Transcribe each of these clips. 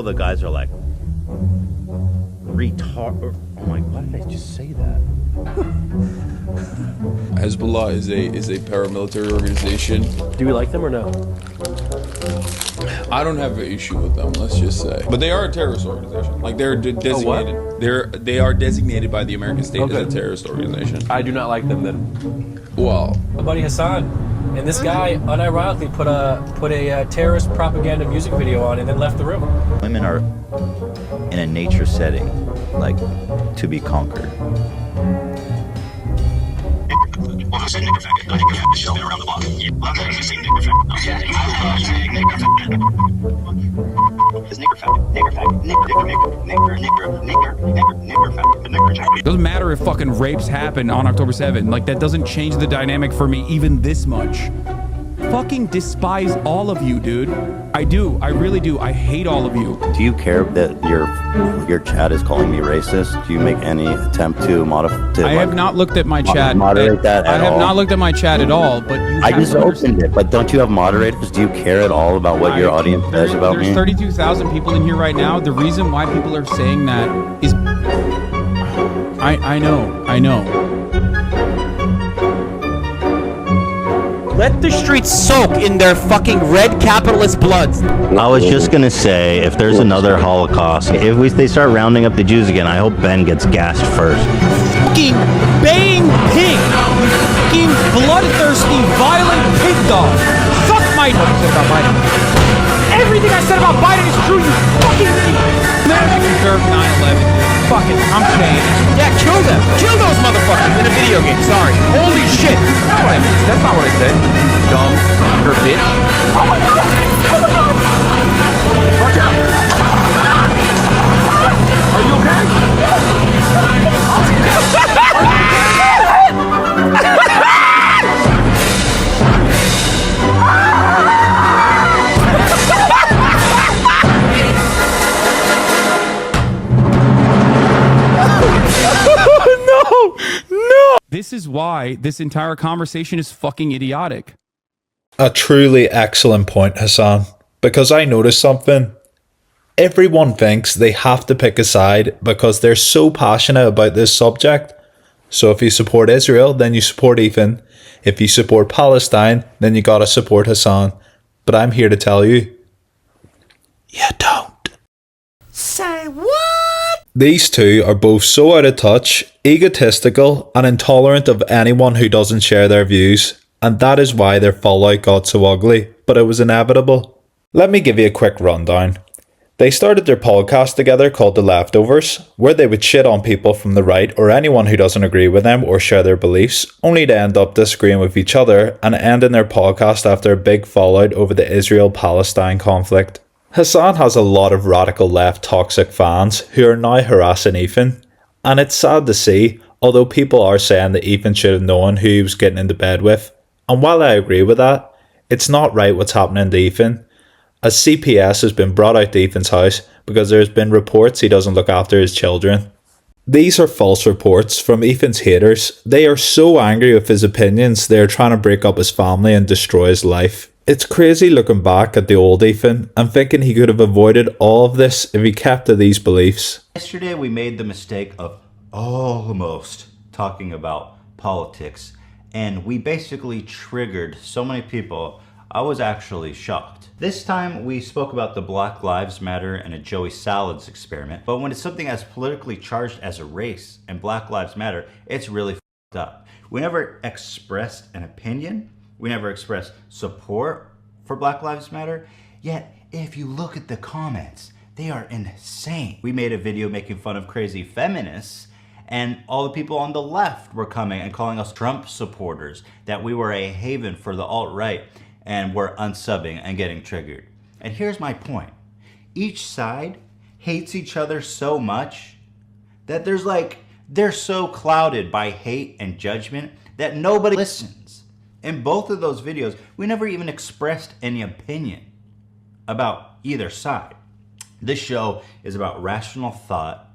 The guys are like retard. Oh my! Why did I just say that? Hezbollah is a paramilitary organization. Do we like them or no? I don't have an issue with them, let's just say. But they are a terrorist organization. Like they're designated. They are designated by the American state as a terrorist organization. I do not like them then. Well, my buddy Hasan, and this guy unironically put a terrorist propaganda music video on and then left the room. Women are in a nature setting, like to be conquered. Well, I said nigger faggot. A nigger faggot has been around the block. Well, I'm just saying nigger faggot. Okay. I love saying nigger faggot. It's nigger faggot. Nigger faggot. Nigger faggot. Nigger faggot. Doesn't matter if fucking rapes happen on October 7th. Like, that doesn't change the dynamic for me even this much. Fucking despise all of you, dude. I do. I really do. I hate all of you. Do you care that your chat is calling me racist? Do you make any attempt to modify? I have not looked at my chat. Moderate that at all? I have not looked at my chat at all, but you I just opened it, but don't you have moderators? Do you care at all about what your audience says about me? There's 32,000 people in here right now. The reason why people are saying that is... I know. Let the streets soak in their fucking red capitalist bloods. I was just gonna say, if there's another Holocaust, if they start rounding up the Jews again, I hope Ben gets gassed first. Fucking baying pig! Fucking bloodthirsty, violent pig dog! Fuck my... Everything I said about Biden is true, you fucking idiot! I deserve 9/11. Fuck it, I'm saying. Yeah, kill them. Kill those motherfuckers in a video game. Sorry. Holy shit. That's not what I mean. That's not what I said. Dumb sucker bitch. Oh my god. Oh my god. Watch out. Are you okay? This is why this entire conversation is fucking idiotic. A truly excellent point, Hasan, because I noticed something. Everyone thinks they have to pick a side because they're so passionate about this subject. So if you support Israel, then you support Ethan. If you support Palestine, then you gotta support Hasan. But I'm here to tell you, you don't. Say what? These two are both so out of touch, egotistical, and intolerant of anyone who doesn't share their views, and that is why their fallout got so ugly, but it was inevitable. Let me give you a quick rundown. They started their podcast together called The Leftovers, where they would shit on people from the right or anyone who doesn't agree with them or share their beliefs, only to end up disagreeing with each other and ending their podcast after a big fallout over the Israel-Palestine conflict. Hasan has a lot of radical left toxic fans who are now harassing Ethan, and it's sad to see, although people are saying that Ethan should have known who he was getting into bed with, and while I agree with that, it's not right what's happening to Ethan, as CPS has been brought out to Ethan's house because there's been reports he doesn't look after his children. These are false reports from Ethan's haters. They are so angry with his opinions they are trying to break up his family and destroy his life. It's crazy looking back at the old Ethan and thinking he could have avoided all of this if he kept to these beliefs. Yesterday we made the mistake of almost talking about politics, and we basically triggered so many people. I was actually shocked. This time we spoke about the Black Lives Matter and a Joey Salads experiment, but when it's something as politically charged as a race and Black Lives Matter, it's really fucked up. We never expressed an opinion. We never expressed support for Black Lives Matter. Yet, if you look at the comments, they are insane. We made a video making fun of crazy feminists, and all the people on the left were coming and calling us Trump supporters, that we were a haven for the alt-right, and we're unsubbing and getting triggered. And here's my point. Each side hates each other so much that they're so clouded by hate and judgment that nobody listens. In both of those videos, we never even expressed any opinion about either side. This show is about rational thought.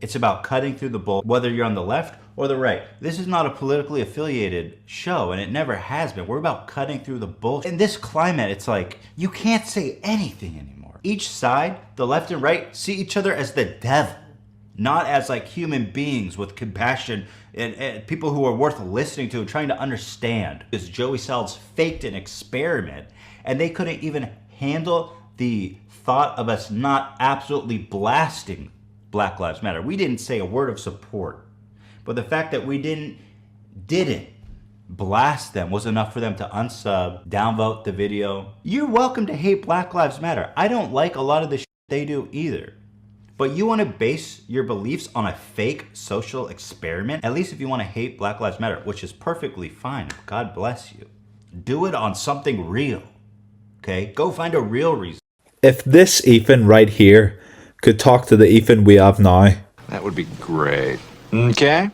It's about cutting through the bull, whether you're on the left or the right. This is not a politically affiliated show, and it never has been. We're about cutting through the bullshit. In this climate, it's like, you can't say anything anymore. Each side, the left and right, see each other as the devil, not as like human beings with compassion and people who are worth listening to and trying to understand. Because Joey Salads faked an experiment and they couldn't even handle the thought of us not absolutely blasting Black Lives Matter. We didn't say a word of support, but the fact that we didn't blast them was enough for them to unsub, downvote the video. You're welcome to hate Black Lives Matter. I don't like a lot of the shit they do either. But you want to base your beliefs on a fake social experiment? At least if you want to hate Black Lives Matter, which is perfectly fine. God bless you. Do it on something real. Okay? Go find a real reason. If this Ethan right here could talk to the Ethan we have now, That would be great. Okay.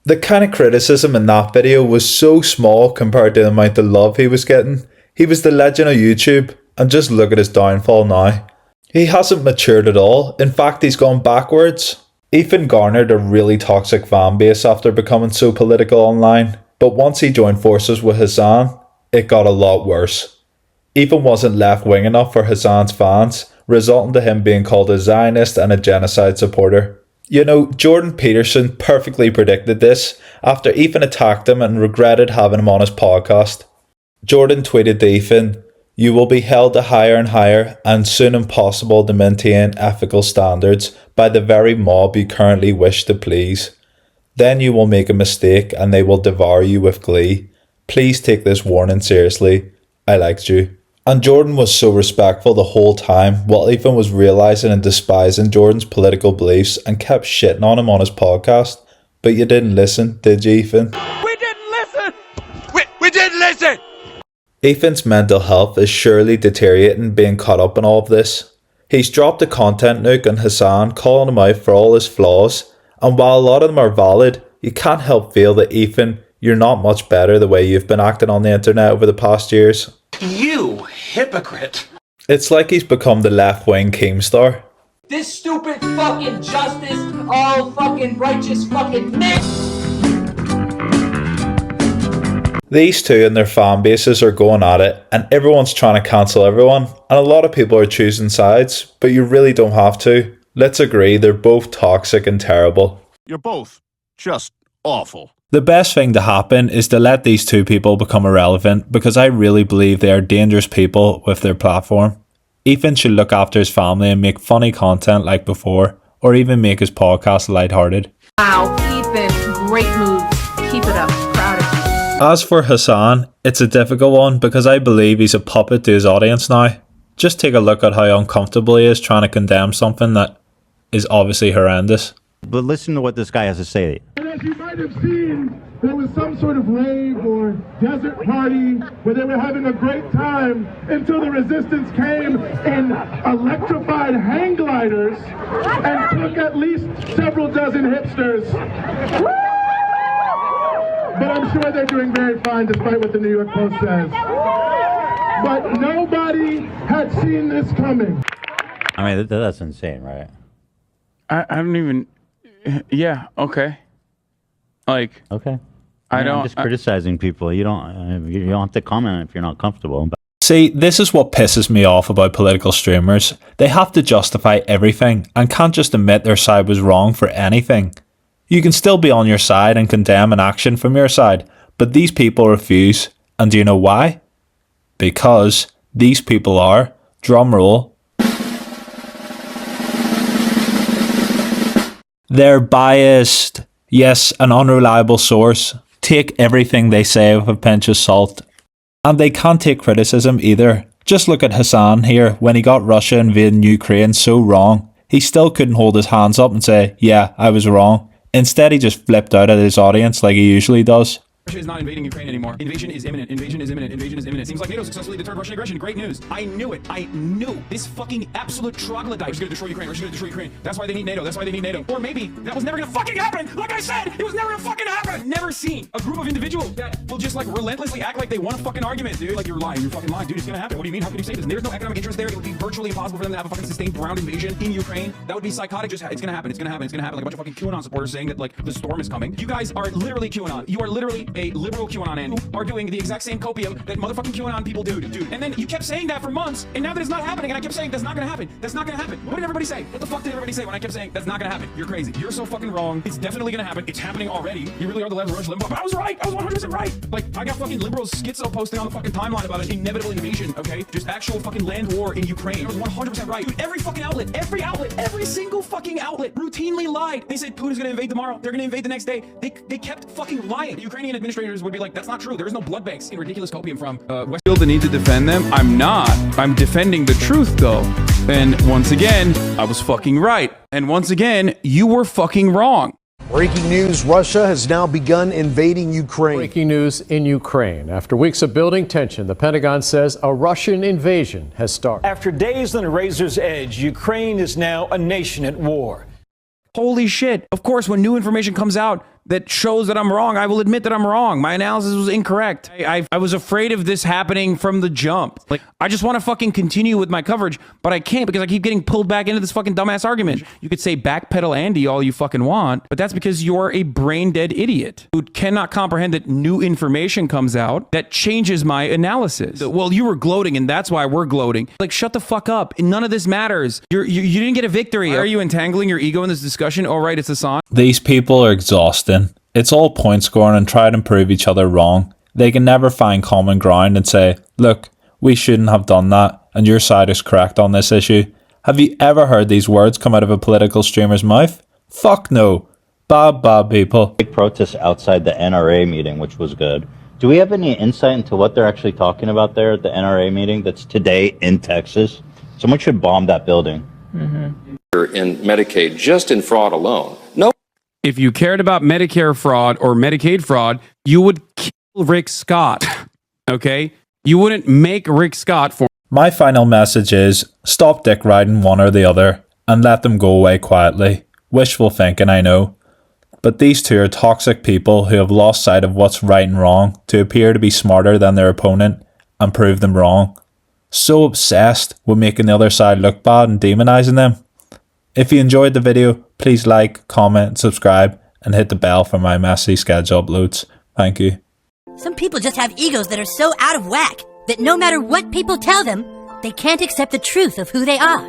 the kind of criticism in that video was so small compared to the amount of love he was getting. He was the legend of YouTube, and just look at his downfall now. He hasn't matured at all. In fact, he's gone backwards. Ethan garnered a really toxic fan base after becoming so political online, but once he joined forces with Hasan, it got a lot worse. Ethan wasn't left-wing enough for Hasan's fans, resulting to him being called a Zionist and a genocide supporter. You know, Jordan Peterson perfectly predicted this after Ethan attacked him and regretted having him on his podcast. Jordan tweeted to Ethan, "You will be held to higher and higher and soon impossible to maintain ethical standards by the very mob you currently wish to please. Then you will make a mistake and they will devour you with glee. Please take this warning seriously. I liked you." And Jordan was so respectful the whole time while Ethan was realising and despising Jordan's political beliefs and kept shitting on him on his podcast. But you didn't listen, did you, Ethan? We didn't listen! We didn't listen! Ethan's mental health is surely deteriorating being caught up in all of this. He's dropped a content nuke on Hasan, calling him out for all his flaws, and while a lot of them are valid, you can't help feel that Ethan, you're not much better the way you've been acting on the internet over the past years. You hypocrite. It's like he's become the left-wing Keemstar. This stupid fucking justice, all fucking righteous fucking niggas. These two and their fan bases are going at it, and everyone's trying to cancel everyone, and a lot of people are choosing sides, but you really don't have to. Let's agree, they're both toxic and terrible. You're both just awful. The best thing to happen is to let these two people become irrelevant, because I really believe they are dangerous people with their platform. Ethan should look after his family and make funny content like before, or even make his podcast lighthearted. Wow, Ethan, great move. Keep it up. Proud of you. As for Hasan, it's a difficult one because I believe he's a puppet to his audience now. Just take a look at how uncomfortable he is trying to condemn something that is obviously horrendous. But listen to what this guy has to say. And as you might have seen, there was some sort of rave or desert party where they were having a great time until the resistance came in electrified hang gliders and took at least several dozen hipsters. But I'm sure they're doing very fine despite what the New York Post says. But nobody had seen this coming. I mean, that's insane, right? I don't even... Yeah, okay. Like... Okay. I'm just criticizing people. You don't have to comment if you're not comfortable. See, this is what pisses me off about political streamers. They have to justify everything and can't just admit their side was wrong for anything. You can still be on your side and condemn an action from your side, but these people refuse. And do you know why? Because these people are, drumroll, they're biased. Yes, an unreliable source. Take everything they say with a pinch of salt. And they can't take criticism either. Just look at Hasan here when he got Russia invading Ukraine so wrong. He still couldn't hold his hands up and say, yeah, I was wrong. Instead, he just flipped out at his audience like he usually does. Russia is not invading Ukraine anymore. Invasion is imminent. Invasion is imminent. Invasion is imminent. Seems like NATO successfully deterred Russian aggression. Great news. I knew it. I knew. This fucking absolute troglodyte was going to destroy Ukraine. Russia's going to destroy Ukraine. That's why they need NATO. That's why they need NATO. Or maybe that was never going to fucking happen. Like I said, it was never going to fucking happen. Never seen a group of individuals that will just like relentlessly act like they want a fucking argument, dude. Like you're lying. You're fucking lying, dude. It's going to happen. What do you mean? How can you say this? There's no economic interest there. It would be virtually impossible for them to have a fucking sustained ground invasion in Ukraine. That would be psychotic. Just it's going to happen. It's going to happen. It's going to happen. Like a bunch of fucking QAnon supporters saying that like the storm is coming. You guys are literally QAnon. You are literally a liberal QAnon Andy, are doing the exact same copium that motherfucking QAnon people do, dude. And then you kept saying that for months, and now that it's not happening, and I kept saying that's not gonna happen. That's not gonna happen. What did everybody say? What the fuck did everybody say when I kept saying that's not gonna happen? You're crazy. You're so fucking wrong. It's definitely gonna happen. It's happening already. You really are the left Rush Limbaugh. But I was right. I was 100% right. Like, I got fucking liberals schizo posting on the fucking timeline about an inevitable invasion, okay? Just actual fucking land war in Ukraine. I was 100% right. Dude, every fucking outlet, every single fucking outlet routinely lied. They said Putin's gonna invade tomorrow. They're gonna invade the next day. They kept fucking lying. The Ukrainian administrators would be like, that's not true. There is no blood banks in ridiculous copium from West. Feel the need to defend them? I'm not. I'm defending the truth, though. And once again, I was fucking right. And once again, you were fucking wrong. Breaking news, Russia has now begun invading Ukraine. Breaking news in Ukraine. After weeks of building tension, the Pentagon says a Russian invasion has started. After days on a razor's edge, Ukraine is now a nation at war. Holy shit. Of course, when new information comes out that shows that I'm wrong, I will admit that I'm wrong. My analysis was incorrect. I was afraid of this happening from the jump. Like, I just want to fucking continue with my coverage, but I can't because I keep getting pulled back into this fucking dumbass argument. You could say backpedal Andy all you fucking want, but that's because you're a brain dead idiot who cannot comprehend that new information comes out that changes my analysis. Well, you were gloating and that's why we're gloating. Like, shut the fuck up. None of this matters. You didn't get a victory. Why are you entangling your ego in this discussion? Oh, right, it's Hasan. These people are exhausting. It's all point scoring and try to prove each other wrong. They can never find common ground and say, look, we shouldn't have done that and your side is correct on this issue. Have you ever heard these words come out of a political streamer's mouth? Fuck no. Bad people. Big protests outside the NRA meeting, which was good. Do we have any insight into what they're actually talking about there at the NRA meeting that's today in Texas? Someone should bomb that building. In Medicaid, just in fraud alone. No. If you cared about Medicare fraud or Medicaid fraud, you would kill Rick Scott, okay? You wouldn't make Rick Scott for... My final message is, stop dick riding one or the other, and let them go away quietly. Wishful thinking, I know. But these two are toxic people who have lost sight of what's right and wrong to appear to be smarter than their opponent and prove them wrong. So obsessed with making the other side look bad and demonizing them. If you enjoyed the video, please like, comment, subscribe, and hit the bell for my messy schedule uploads. Thank you. Some people just have egos that are so out of whack that no matter what people tell them, they can't accept the truth of who they are.